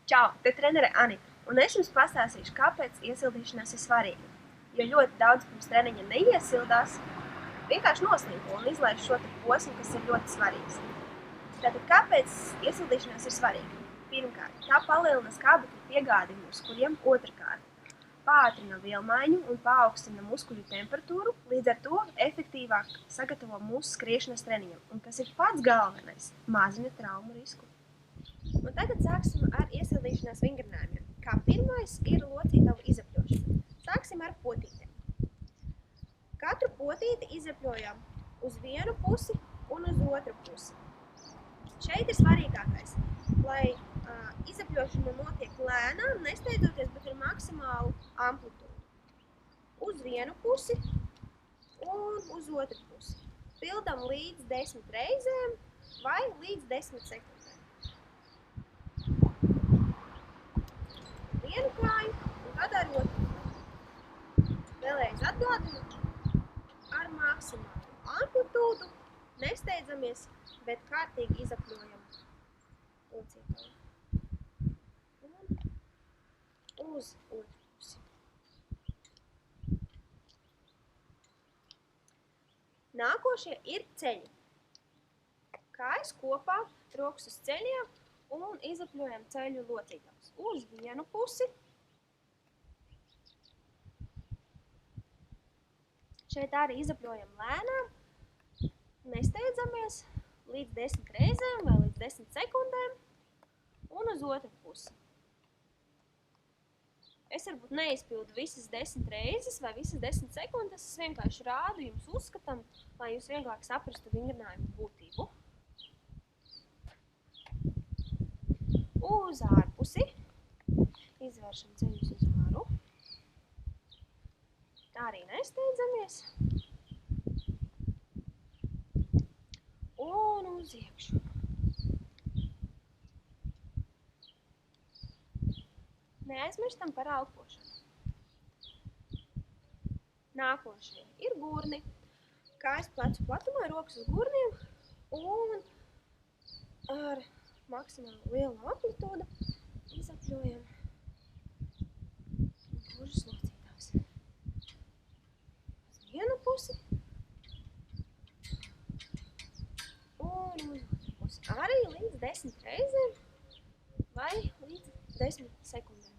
Čau, te trenere Anita, un es jums pastāstīšu, kāpēc iesildīšanās ir svarīga. Jo ļoti daudz pirms treniņa neiesildās, vienkārši noslinko un izlaiž šo posmu, kas ir ļoti svarīgs. Tātad, kāpēc iesildīšanās ir svarīga? Pirmkārt, tā palielina skābekļa piegādi muskuļiem, otrkārt, pātrina vielmaiņu un paaugstina muskuļu temperatūru, līdz ar to efektīvāk sagatavo mūsu skriešanas treniņam, un kas ir pats galvenais, mazina traumu risku. Un tagad sāksim ar iesildīšanās vingrinājumiem. Kā pirmais ir locītavu izapļošana. Sāksim ar potītēm. Katru potīti izapļojam uz vienu pusi un uz otru pusi. Šeit ir svarīgākais, lai izapļošana notiek lēnām, nesteidzoties, bet ar maksimālu amplitūdu. Uz vienu pusi un uz otru pusi. Pildam līdz 10 reizēm vai līdz 10 sekundēm. Vienu kāju un tad ar otru kāju. Vēlreiz atgādinu ar maksimālu amplitūdu, nesteidzamies, bet kārtīgi izapļojam locītavu. Un uz otru pusi. Nākošie ir ceļi. Kājas kopā, rokas uz ceļiem un izapļojam ceļu locītavus. Uz vienu pusi. Šeit arī izapļojam lēnām, nesteidzamies līdz 10 reizēm vai līdz 10 sekundēm un uz otru pusi. Es varbūt neizpildu visas 10 reizes vai visas 10 sekundes, es vienkārši rādu jums uzskatam, lai jūs vieglāk saprastu vingrinājumu būtību. Uz ārpusi. Izvēršam ceļus uz āru. Tā arī nesteidzamies. Un uz iekšu. Neaizmirstam par elpošanu. Nākošie ir gurni. Kājas plecu platumā, rokas uz gurniem un ar maksimāli lielu amplitūdu izapļojam guržas locītavas. Uz vienu pusi un uz otru pusi. Arī līdz 10 reizēm vai līdz 10 sekundēm.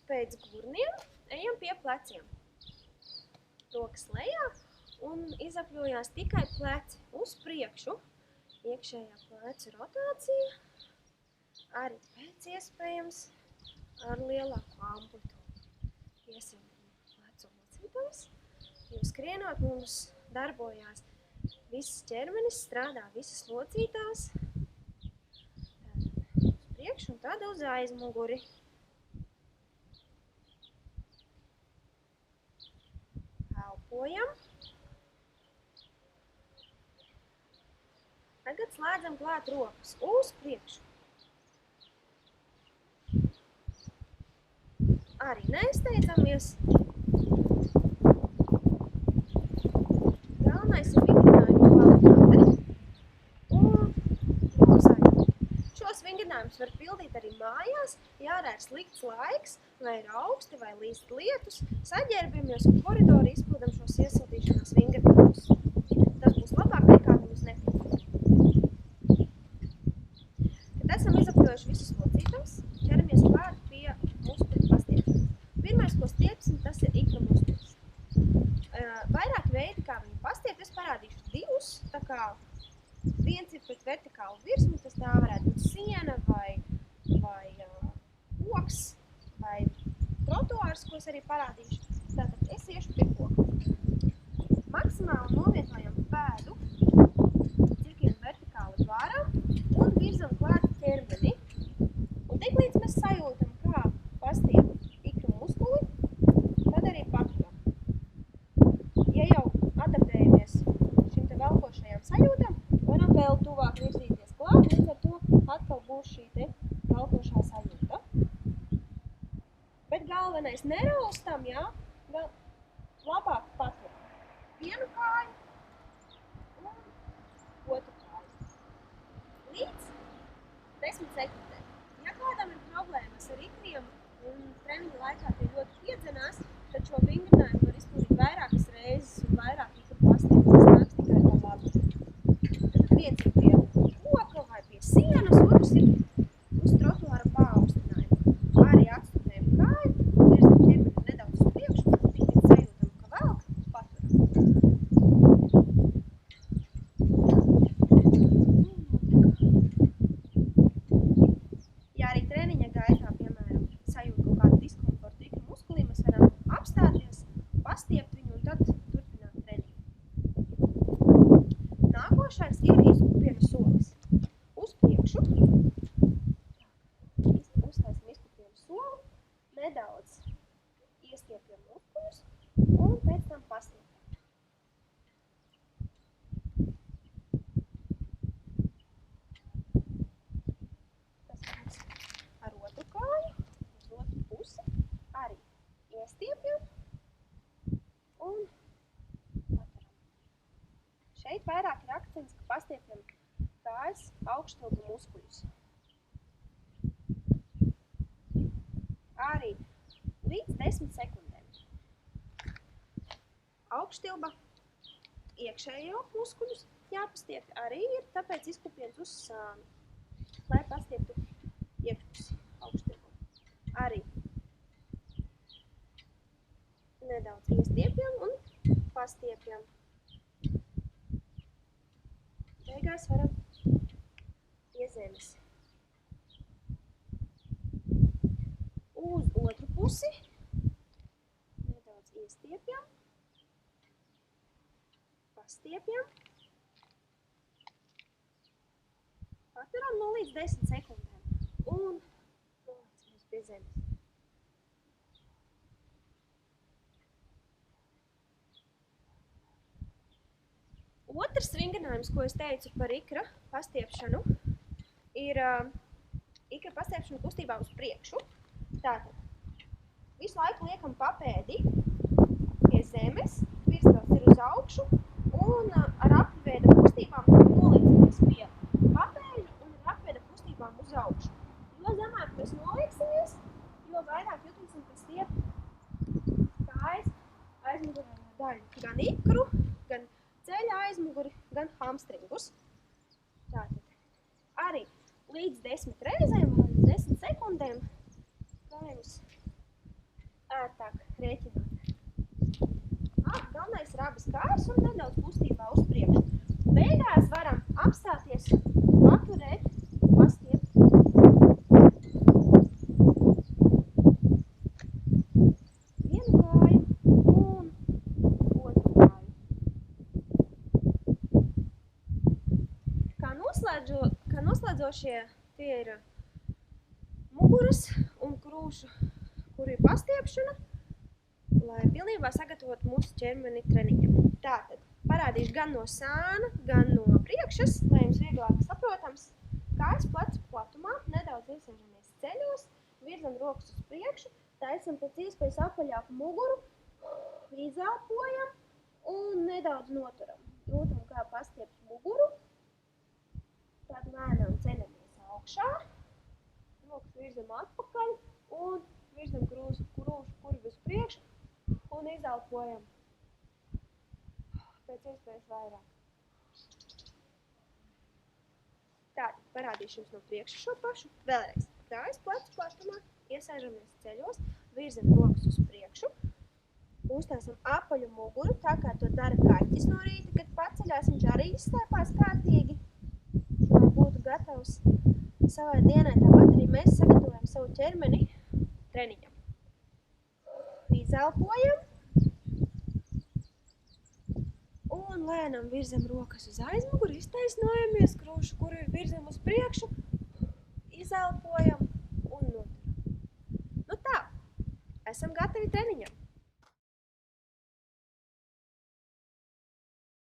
Pēc gurniem ejam pie pleciem. Rokas lejā un izapļojās tikai pleci uz priekšu. Iekšējā plecu rotācija arī pēc iespējams ar lielāku amplitūdu. Iesildam plecu locītavas, jo skrienot mums darbojās visas ķermenis, strādā visas locītavas. Tātad uz priekšu un tad uz aizmuguri. Elpojam. Tagad slēdzam klāt rokas uz priekšu. Arī nesteidzamies. Galvenais ir vingrinājuma kvalitāte un nosaiņa. Šos vingrinājumus var pildīt arī mājās, ja ārā ir slikts laiks, vai ir augsti, vai līst lietus, saģērbamies un koridori izpildam šos iesildīšanās vingrinājumus. Tas būs labāk nekā viņus nepildīt. Kad esam izapļojuši visus locītavas, ķeramies klāt pie muskuļu pastiepšanas. Pirmais, ko stiepsim, tas ir ikra muskulis. Vairāk veidi, kā viņu pastiept, es parādīšu divus, tā kā viens ir pret vertikālu virsmu, tas tā varētu būt siena vai koks vai trotuārs, ko es arī parādīšu. Tātad es iešu pie koka. Maksimāli novietojam pēdu, cirkļiem vertikāli varam un virzam klāt ķermeni. Un tiklīdz mēs sajūtam, kā pastiep ikru muskuli, tad arī paturam. Ja jau adaptējamies šim te velkošajām sajūtam, varam vēl tuvāk virzīties klāt, līdz ar to atkal būs šī te velkošā sajūta. Bet galvenais neraustam, jā, vēl labāk paturam. Vienu kāju līdz 10 sekundēm. Ja kādam ir problēmas ar ikriem un treniņa laikā tie ļoti piedzenās, tad šo vingrinājumu var izpildīt vairākas reizes un vairāk ikru pastiem. Tas nāks tikai par labu. Tad viens ir pie koka vai pie sienas, otrs ir uz trotuāra paaugstinājumu. Arī atstutējam kāju, virzam ķermeni nedaudz uz priekšu, tik līdz sajūtam, ka velk, paturam. Ja arī treniņa gaitā, piemēram, sajūt kaut kādu diskomfortu ikru muskulī, mēs varam apstāties, pastiept viņu un tad turpināt treniņu. Nākošais ir izkupiena solis. Uz priekšu. Uztaisim izkupienu soli, nedaudz iestiepjam muskuļus un pēc tam pastiepjam. Ar otru kāju, uz otru pusi, arī iestiepjam un paturam. Šeit vairāk ir akcents, ka pastiepjam kājas augšstilbu muskuļus. Arī līdz 10 sekundēm. Augšstilba iekšējo muskuļus jāpastiepj arī ir, tāpēc izkupiens uz sānu, lai pastieptu iekšpusi augšstilbu. Arī nedaudz iestiepjam un pastiepjam. Beigās varam pie zemes. Uz otru pusi nedaudz iestiepjam, pastiepjam, paturam no līdz 10 sekundēm un nolaicamies pie zemes. Otrs vingrinājums, ko es teicu par ikra pastiepšanu, ir ikra pastiepšana kustībā uz priekšu. Tātad visu laiku liekam papēdi pie zemes, virsgals ir uz augšu un ar apveida kustībām noliecamies pie papēļu un ar apveida kustībām uz augšu. Jo zemāk mēs nolieksimies, jo vairāk jutīsim, ka stiep kājas aizmugurējo daļu. Gan ikru, gan ceļa aizmuguri, gan hamstringus. Tātad arī līdz 10 reizēm vai līdz 10 sekundēm, kā jums ērtāk rēķināt. Galvenais ir abas kājas un nedaudz kustībā uz priekšu. Beigās varam apstāties, paturēt, pastiept. Vienu kāju un otru kāju. Kā noslēdzošie tie ir muguras un krūšu, kur ir pastiepšana, lai pilnībā sagatavotu mūsu ķermeni treniņam. Tātad parādīšu gan no sāna, gan no priekšas, lai jums vieglāk saprotams. Kājas plecu platumā, nedaudz iesēžamies ceļos, virzam rokas uz priekšu, taisam pēc iespējas apaļāku muguru, izelpojam un nedaudz noturam. Jūtam, kā pastiept muguru, tad lēnām ceļamies augšā, rokas virzam atpakaļ un virzam krūšu kurvi uz priekšu un izelpojam pēc iespējas vairāk. Tātad parādīšu jums no priekšu šo pašu. Vēlreiz. Kājas plecu platumā, iesēžamies ceļos, virzam rokas uz priekšu, uztaisam apaļu muguru, tā kā to dara kaķis no rīta, kad paceļās, viņš arī izslēpās kārtīgi, lai būtu gatavs savai dienai. Tāpat arī mēs sagatavojam savu ķermeni treniņam. Izelpojam un lēnām virzam rokas uz aizmuguri, iztaisnojamies, krūšu kurvi